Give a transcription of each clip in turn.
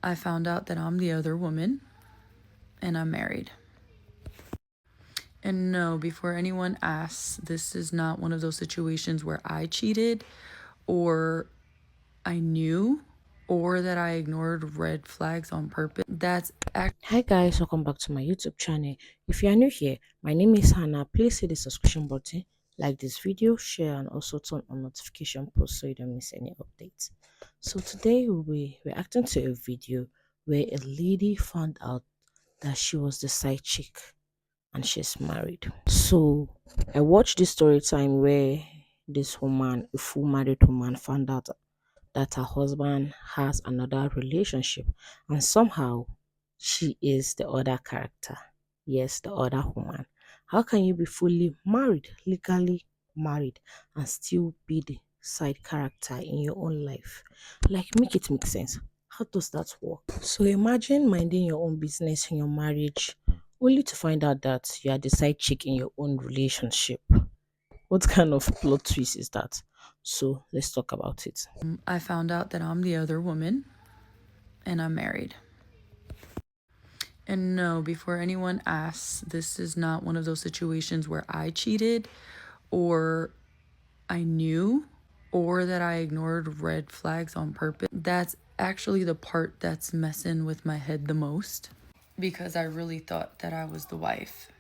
I found out that I'm the other woman and I'm married. And no, before anyone asks, this is not one of those situations where I cheated or I knew or that I ignored red flags on purpose. Hi guys, welcome back to my YouTube channel. If you are new here, my name is Hannah. Please hit the subscription button, like this video, share, and also turn on notification post so you don't miss any updates. So today we'll be reacting to a video where a lady found out that she was the side chick and she's married. So I watched this story time where this woman, a full married woman, found out that her husband has another relationship and somehow she is the other character. Yes, the other woman. How can you be fully married, legally married, and still be the side character in your own life? Like, make it make sense. How does that work? So imagine minding your own business in your marriage only to find out that you are the side chick in your own relationship. What kind of plot twist is that? So let's talk about it. I found out that I'm the other woman and I'm married. And no, before anyone asks, this is not one of those situations where I cheated or I knew or that I ignored red flags on purpose. That's actually the part that's messing with my head the most because I really thought that I was the wife.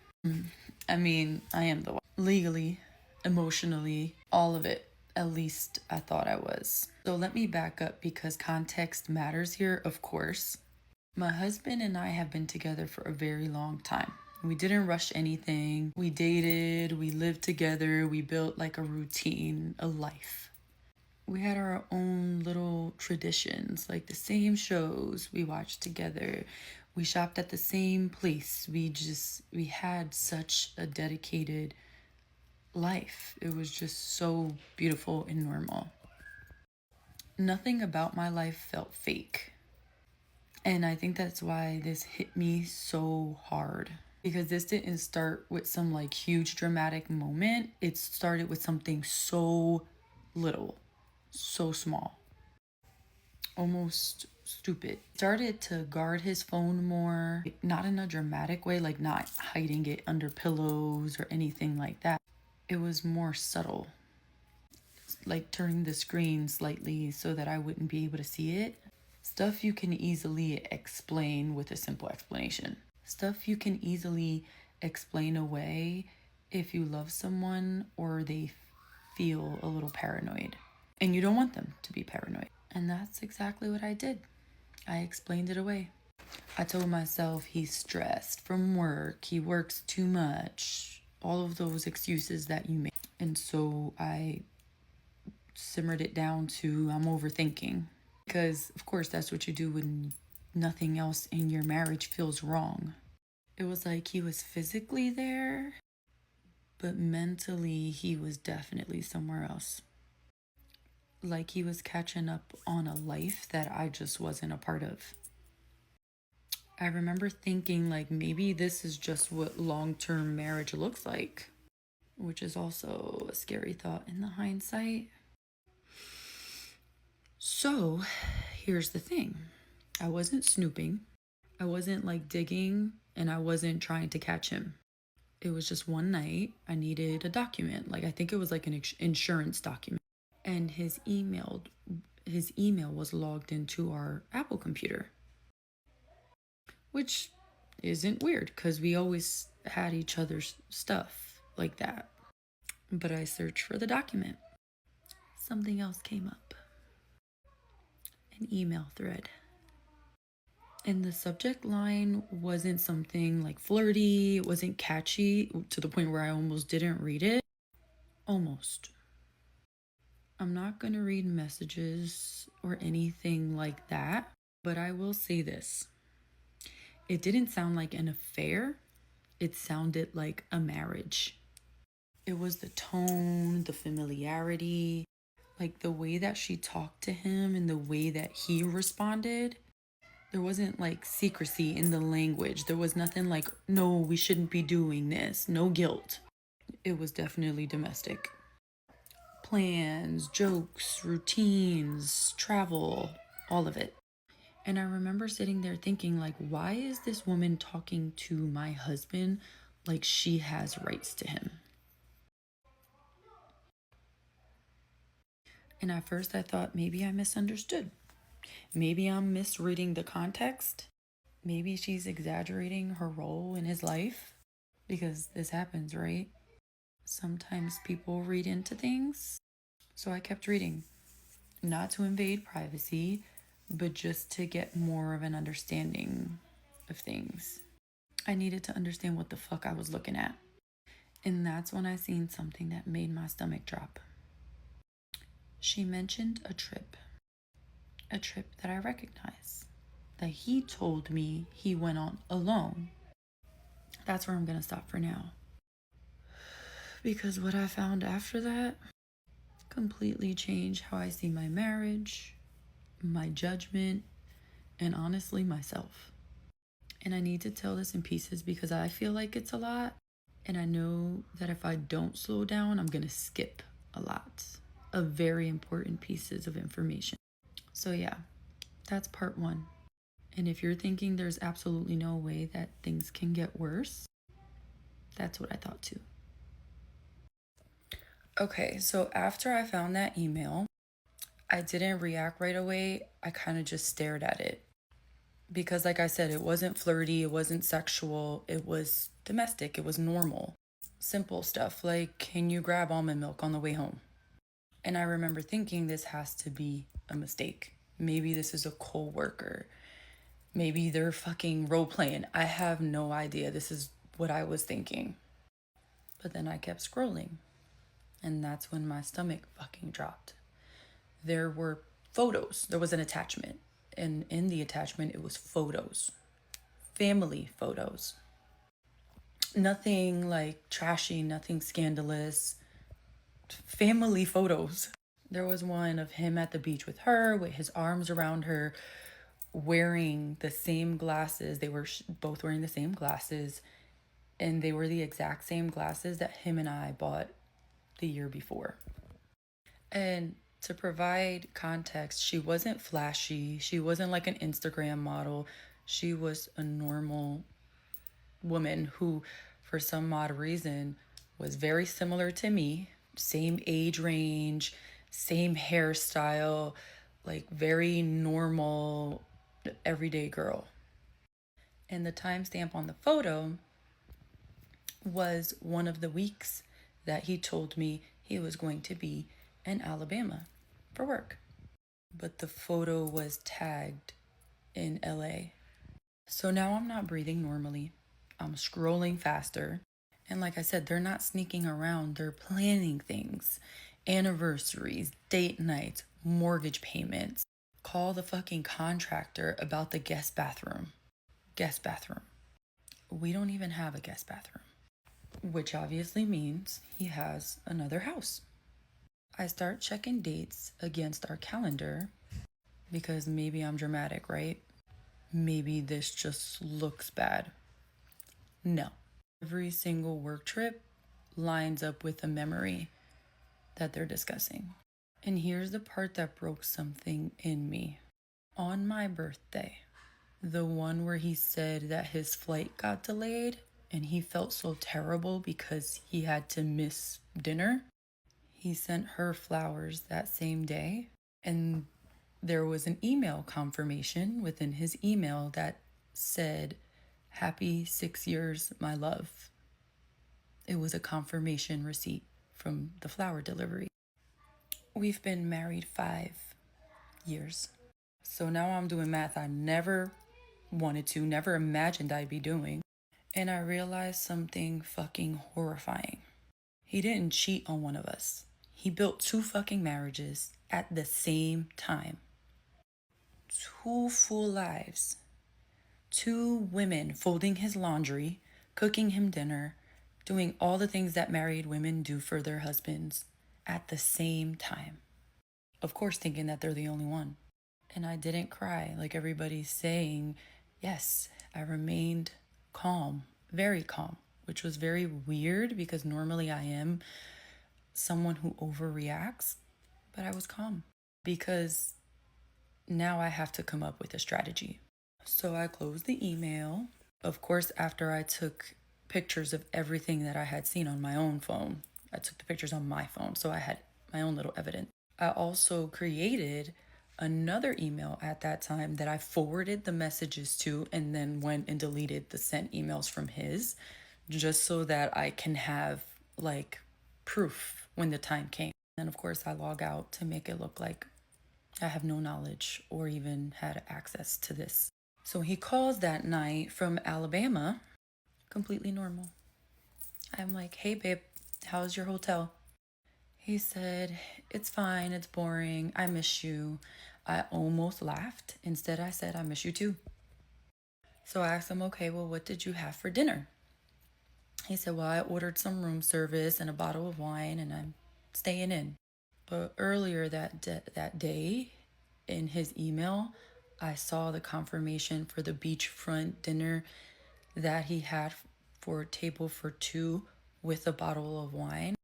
I mean, I am the wife. Legally, emotionally, all of it. At least I thought I was. So let me back up because context matters here, of course. My husband and I have been together for a very long time. We didn't rush anything. We dated, we lived together, we built like a routine, a life. We had our own little traditions, like the same shows we watched together. We shopped at the same place. We had such a dedicated life. It was just so beautiful and normal. Nothing about my life felt fake. And I think that's why this hit me so hard. Because this didn't start with some like huge dramatic moment. It started with something so little, so small, almost stupid. Started to guard his phone more, not in a dramatic way, like not hiding it under pillows or anything like that. It was more subtle, like turning the screen slightly so that I wouldn't be able to see it. Stuff you can easily explain with a simple explanation. Stuff you can easily explain away if you love someone or they feel a little paranoid. And you don't want them to be paranoid. And that's exactly what I did. I explained it away. I told myself he's stressed from work, he works too much, all of those excuses that you make. And so I simmered it down to I'm overthinking. Because, of course, that's what you do when nothing else in your marriage feels wrong. It was like he was physically there, but mentally he was definitely somewhere else. Like he was catching up on a life that I just wasn't a part of. I remember thinking, like, maybe this is just what long term marriage looks like, which is also a scary thought in the hindsight. So, here's the thing I wasn't snooping, I wasn't like digging, and I wasn't trying to catch him. It was just one night I needed a document. Like, I think it was like an insurance document. And his email was logged into our Apple computer, which isn't weird because we always had each other's stuff like that. But I searched for the document. Something else came up, an email thread. And the subject line wasn't something like flirty, it wasn't catchy to the point where I almost didn't read it. Almost. I'm not going to read messages or anything like that, but I will say this. It didn't sound like an affair, it sounded like a marriage. It was the tone, the familiarity, like the way that she talked to him and the way that he responded. There wasn't like secrecy in the language. There was nothing like, no, we shouldn't be doing this, no guilt. It was definitely domestic. Plans, jokes, routines, travel, all of it. And I remember sitting there thinking, like, why is this woman talking to my husband like she has rights to him? And at first I thought maybe I misunderstood. Maybe I'm misreading the context. Maybe she's exaggerating her role in his life. Because this happens, right? Sometimes people read into things. So I kept reading. Not to invade privacy, but just to get more of an understanding of things. I needed to understand what the fuck I was looking at. And that's when I seen something that made my stomach drop. She mentioned a trip that I recognize, that he told me he went on alone. That's where I'm gonna stop for now. Because what I found after that completely changed how I see my marriage, my judgment, and honestly, myself. And I need to tell this in pieces because I feel like it's a lot. And I know that if I don't slow down, I'm going to skip a lot of very important pieces of information. So, yeah, that's part one. And if you're thinking there's absolutely no way that things can get worse, that's what I thought too. Okay, so after I found that email, I didn't react right away. I kind of just stared at it. Because, like I said, it wasn't flirty, it wasn't sexual, it was domestic, it was normal. Simple stuff like, can you grab almond milk on the way home? And I remember thinking this has to be a mistake. Maybe this is a co-worker. Maybe they're fucking role playing. I have no idea. This is what I was thinking. But then I kept scrolling. And that's when my stomach fucking dropped. There were photos. There was an attachment. And in the attachment, it was photos. Family photos. Nothing like trashy, nothing scandalous. Family photos. There was one of him at the beach with her, with his arms around her, wearing the same glasses. They were both wearing the same glasses, and they were the exact same glasses that him and I bought the year before. And to provide context, she wasn't flashy. She wasn't like an Instagram model. She was a normal woman who, for some odd reason, was very similar to me. Same age range, same hairstyle, like very normal, everyday girl. And the timestamp on the photo was one of the weeks that he told me he was going to be in Alabama for work. But the photo was tagged in LA. So now I'm not breathing normally. I'm scrolling faster. And like I said, they're not sneaking around. They're planning things. Anniversaries, date nights, mortgage payments. Call the fucking contractor about the guest bathroom. Guest bathroom. We don't even have a guest bathroom. Which obviously means he has another house. I start checking dates against our calendar because maybe I'm dramatic, right? Maybe this just looks bad. No. Every single work trip lines up with a memory that they're discussing. And here's the part that broke something in me. On my birthday, the one where he said that his flight got delayed and he felt so terrible because he had to miss dinner, he sent her flowers that same day. And there was an email confirmation within his email that said, "Happy 6 years, my love." It was a confirmation receipt from the flower delivery. We've been married 5 years. So now I'm doing math I never wanted to, never imagined I'd be doing. And I realized something fucking horrifying. He didn't cheat on one of us. He built 2 fucking marriages at the same time. 2 full lives. 2 women folding his laundry, cooking him dinner, doing all the things that married women do for their husbands at the same time. Of course, thinking that they're the only one. And I didn't cry like everybody's saying. Yes, I remained calm, very calm, which was very weird because normally I am someone who overreacts, but I was calm because Now I have to come up with a strategy. So I closed the email. Of course, after I took pictures of everything that I had seen on my own phone, I took the pictures on my phone, so I had my own little evidence. I also created another email at that time that I forwarded the messages to and then went and deleted the sent emails from his, just so that I can have like proof when the time came. And of course, I log out to make it look like I have no knowledge or even had access to this. So he calls that night from Alabama, completely normal. I'm like, hey, babe, how's your hotel? He said, it's fine, it's boring, I miss you. I almost laughed. Instead, I said, I miss you too. So I asked him, okay, well, what did you have for dinner? He said, well, I ordered some room service and a bottle of wine and I'm staying in. But earlier that day, in his email, I saw the confirmation for the beachfront dinner that he had for a table for two with a bottle of wine.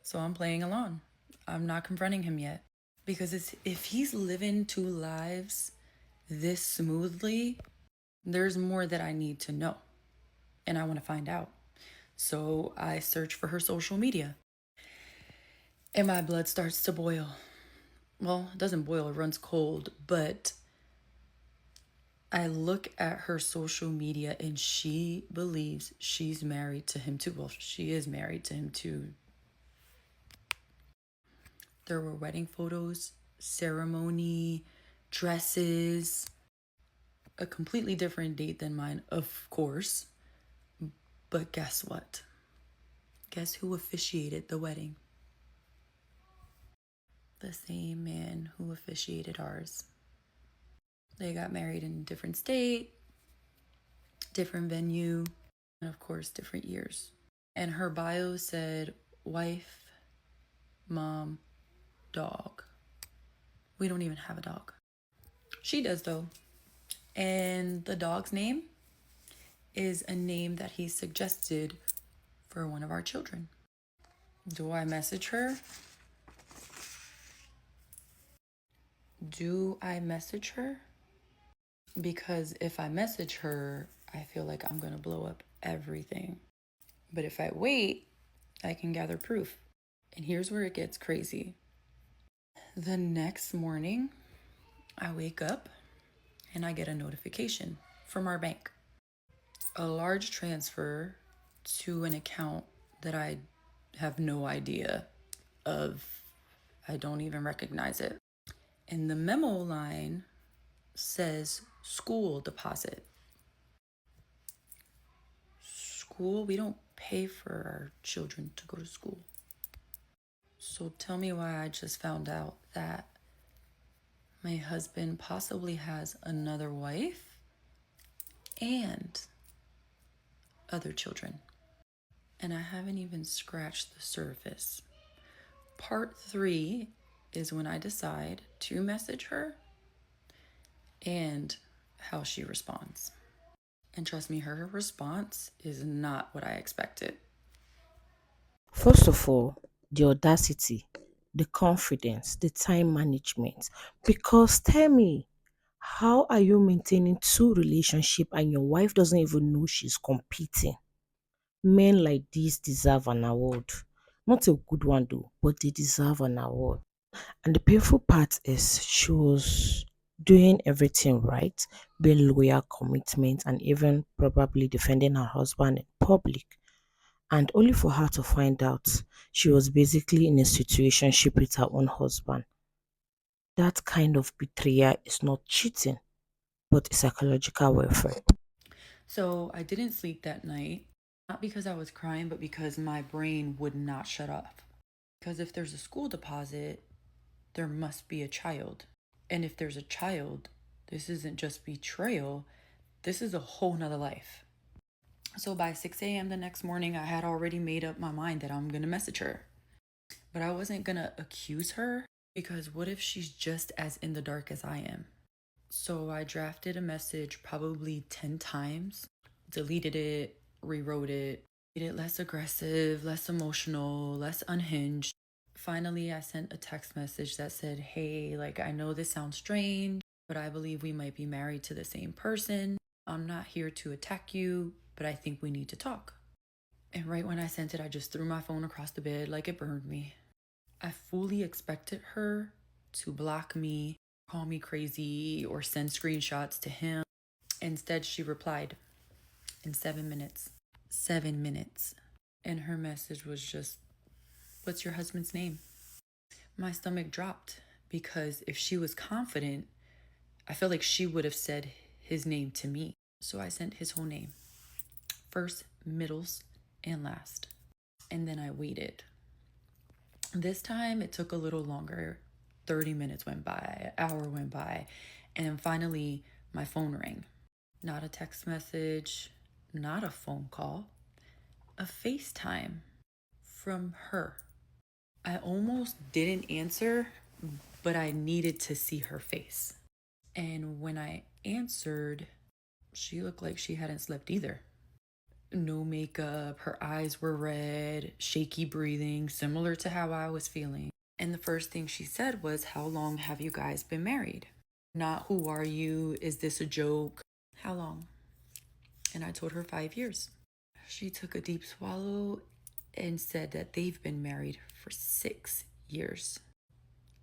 So I'm playing along. I'm not confronting him yet. Because if he's living two lives this smoothly, there's more that I need to know. And I want to find out. So I search for her social media. And my blood starts to boil. Well, it doesn't boil, it runs cold. But I look at her social media and she believes she's married to him too. Well, she is married to him too. There were wedding photos, ceremony, dresses, a completely different date than mine, of course. But guess what? Guess who officiated the wedding? The same man who officiated ours. They got married in a different state, different venue, and of course, different years. And her bio said wife, mom, dog. We don't even have a dog. She does, though. And the dog's name is a name that he suggested for one of our children. Do I message her? Do I message her? Because if I message her, I feel like I'm going to blow up everything. But if I wait, I can gather proof. And here's where it gets crazy. The next morning, I wake up and I get a notification from our bank. A large transfer to an account that I have no idea of. I don't even recognize it. And the memo line says school deposit. School? We don't pay for our children to go to school. So tell me why I just found out that my husband possibly has another wife and other children. And I haven't even scratched the surface. Part 3 is when I decide to message her and how she responds. And trust me, her response is not what I expected. First of all, the audacity, the confidence, the time management. Because tell me, how are you maintaining two relationships and your wife doesn't even know she's competing? Men like this deserve an award. Not a good one though, but they deserve an award. And the painful part is she was doing everything right, being loyal, commitment, and even probably defending her husband in public. And only for her to find out she was basically in a situationship with her own husband. That kind of betrayal is not cheating, but psychological warfare. So I didn't sleep that night, not because I was crying, but because my brain would not shut off. Because if there's a school deposit, there must be a child. And if there's a child, this isn't just betrayal, this is a whole nother life. So by 6 a.m. the next morning, I had already made up my mind that I'm going to message her. But I wasn't going to accuse her because what if she's just as in the dark as I am? So I drafted a message probably 10 times, deleted it, rewrote it, made it less aggressive, less emotional, less unhinged. Finally, I sent a text message that said, hey, like, I know this sounds strange, but I believe we might be married to the same person. I'm not here to attack you, but I think we need to talk. And right when I sent it, I just threw my phone across the bed like it burned me. I fully expected her to block me, call me crazy, or send screenshots to him. Instead, she replied in 7 minutes. 7 minutes. And her message was just, "What's your husband's name?" My stomach dropped because if she was confident, I felt like she would have said his name to me. So I sent his whole name, first, middles, and last. And then I waited. This time it took a little longer. 30 minutes went by, an hour went by, and then finally my phone rang. Not a text message, not a phone call, a FaceTime from her. I almost didn't answer, but I needed to see her face. And when I answered, she looked like she hadn't slept either. No makeup, her eyes were red, shaky breathing, similar to how I was feeling. And the first thing she said was, "How long have you guys been married?" Not, "Who are you? Is this a joke?" How long? And I told her 5 years. She took a deep swallow and said that they've been married for 6 years.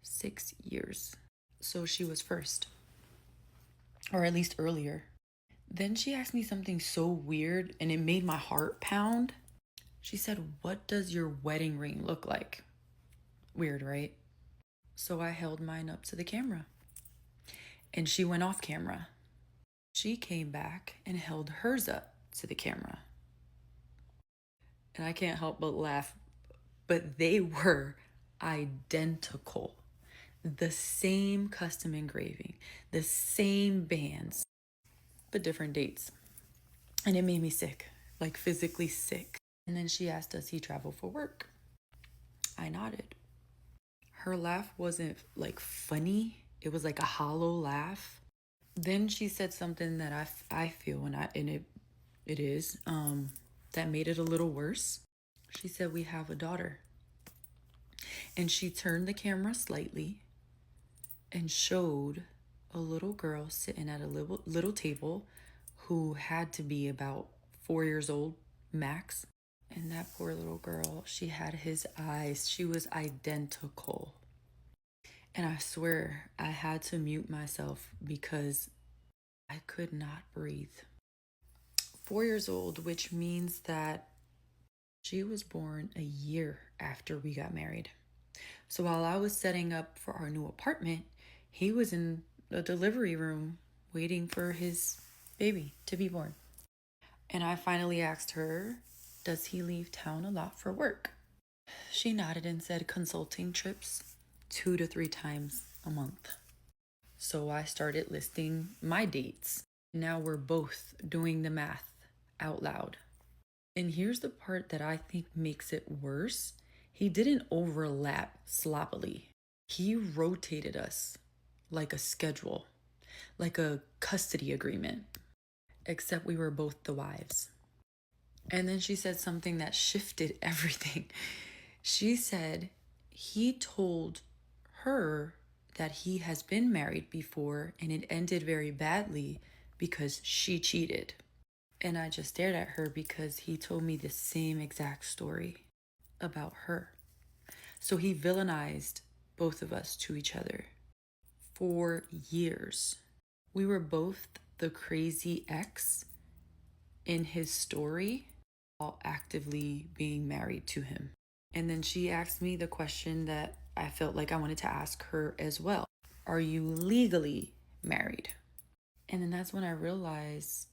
6 years. So she was first, or at least earlier. Then she asked me something so weird and it made my heart pound. She said, "What does your wedding ring look like?" Weird, right? So I held mine up to the camera and she went off camera. She came back and held hers up to the camera. And I can't help but laugh, but they were identical. The same custom engraving, the same bands, but different dates. And it made me sick, like physically sick. And then she asked, "Does he travel for work?" I nodded. Her laugh wasn't like funny, it was like a hollow laugh. Then she said something that I feel, and it is, that made it a little worse. She said, "We have a daughter." And she turned the camera slightly and showed a little girl sitting at a little table who had to be about 4 years old max. And that poor little girl, she had his eyes. She was identical. And I swear I had to mute myself because I could not breathe. 4 years old, which means that she was born a year after we got married. So while I was setting up for our new apartment, he was in the delivery room waiting for his baby to be born. And I finally asked her, "Does he leave town a lot for work?" She nodded and said consulting trips 2 to 3 times a month. So I started listing my dates. Now we're both doing the math out loud. And here's the part that I think makes it worse. He didn't overlap sloppily. He rotated us like a schedule, like a custody agreement, except we were both the wives. And then she said something that shifted everything. She said he told her that he has been married before and it ended very badly because she cheated. And I just stared at her because he told me the same exact story about her. So he villainized both of us to each other for years. We were both the crazy ex in his story while actively being married to him. And then she asked me the question that I felt like I wanted to ask her as well. Are you legally married? And then that's when I realized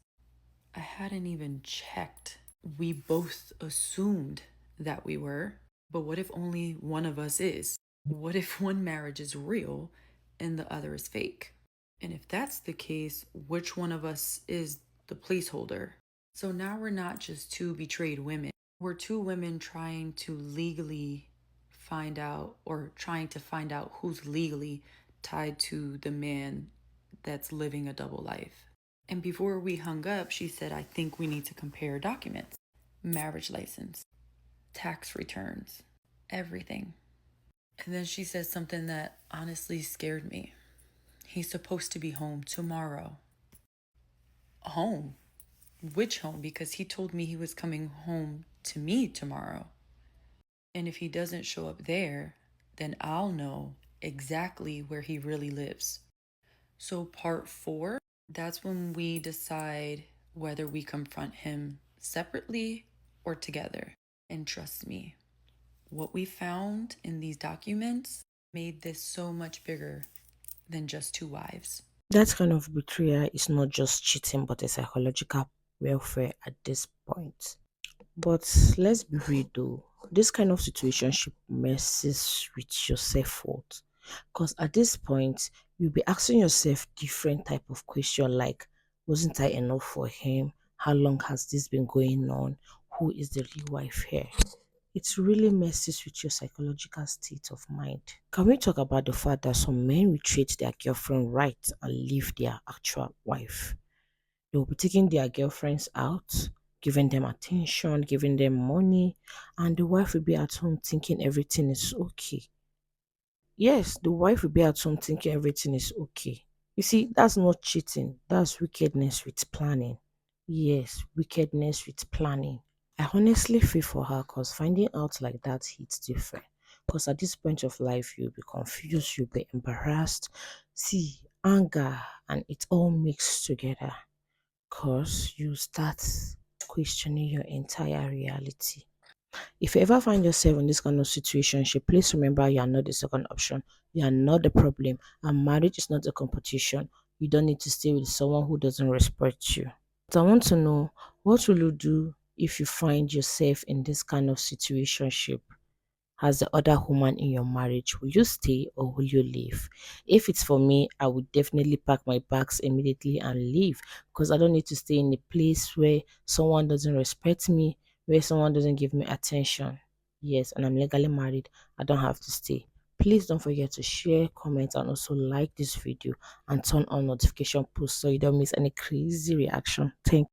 I hadn't even checked. We both assumed that we were, but what if only one of us is? What if one marriage is real and the other is fake? And if that's the case, which one of us is the placeholder? So now we're not just two betrayed women. We're two women trying to legally find out, or trying to find out who's legally tied to the man that's living a double life. And before we hung up, she said, "I think we need to compare documents, marriage license, tax returns, everything." And then she said something that honestly scared me. He's supposed to be home tomorrow. Home? Which home? Because he told me he was coming home to me tomorrow. And if he doesn't show up there, then I'll know exactly where he really lives. So, part four, that's when we decide whether we confront him separately or together. And trust me, what we found in these documents made this so much bigger than just two wives. That kind of betrayal is not just cheating, but a psychological welfare at this point. But let's be real though, this kind of situationship messes with your self-worth. Because at this point, you'll be asking yourself different type of question like, wasn't I enough for him? How long has this been going on? Who is the real wife here? It really messes with your psychological state of mind. Can we talk about the fact that some men will treat their girlfriend right and leave their actual wife? They will be taking their girlfriends out, giving them attention, giving them money, and the wife will be at home thinking everything is okay. Yes, the wife will be at home thinking everything is okay. You see, that's not cheating, that's wickedness with planning. Yes, wickedness with planning. I honestly feel for her because finding out like that hits different. Because at this point of life, you'll be confused, you'll be embarrassed, see, anger, and it all mixed together. Because you start questioning your entire reality. If you ever find yourself in this kind of situation, please remember you are not the second option. You are not the problem. And marriage is not a competition. You don't need to stay with someone who doesn't respect you. But I want to know, what will you do if you find yourself in this kind of situation as the other woman in your marriage? Will you stay or will you leave? If it's for me, I would definitely pack my bags immediately and leave because I don't need to stay in a place where someone doesn't respect me, where someone doesn't give me attention. Yes, and I'm legally married. I don't have to stay. Please don't forget to share, comment, and also like this video and turn on notification posts so you don't miss any crazy reaction. Thank